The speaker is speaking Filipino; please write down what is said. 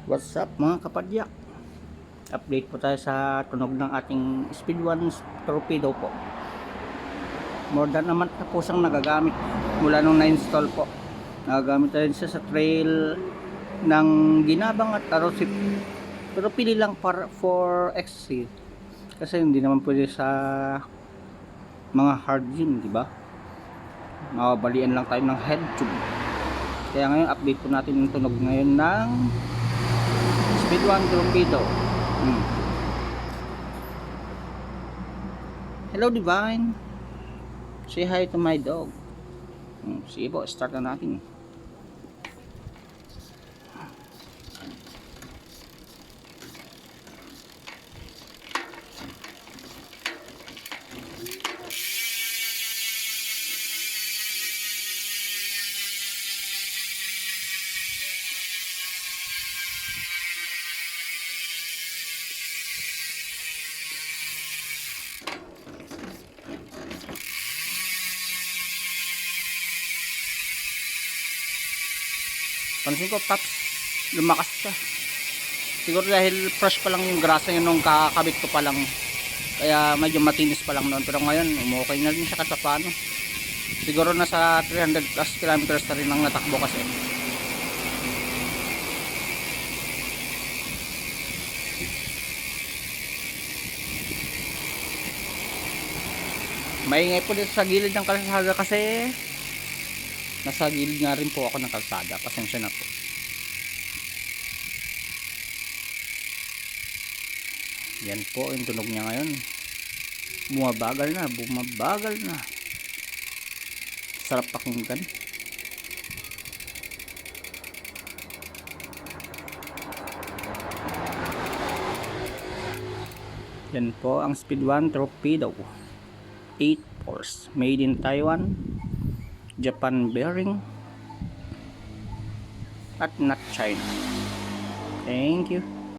What's up mga kapadyak? Update po tayo sa tunog ng ating Speed 1 torpedo po. More than a month na po siyang nagagamit mula nung na-install po. Nagagamit tayo siya sa trail ng Ginabang at Arosip. Pero pili lang para for XC. Kasi hindi naman pwede sa mga hard gym, di ba? Mababalian lang tayo ng head tube. Kaya ngayon update po natin yung tunog ngayon ng Speed 1 torpedo. Hello Divine, say hi to my dog. Sige po, start na natin. Pansin ko, Paps, lumakas siya. Siguro dahil fresh pa lang yung grasa yun nung kakabit ko pa lang. Kaya medyo matinis pa lang noon. Pero ngayon, umukay na rin siya katapano. Siguro nasa 300 plus kilometers na rin ang natakbo kasi. Maingay po dito sa gilid ng kalsada kasi nasa gilid nga rin po ako ng kalsada. Pasensya na po. Yan po yung tunog niya ngayon. Bumabagal na, bumabagal na. Sarap pakinggan. Yan po ang Speed 1 torpedo. 8 force. Made in Taiwan. Japan bearing. At not China. Thank you.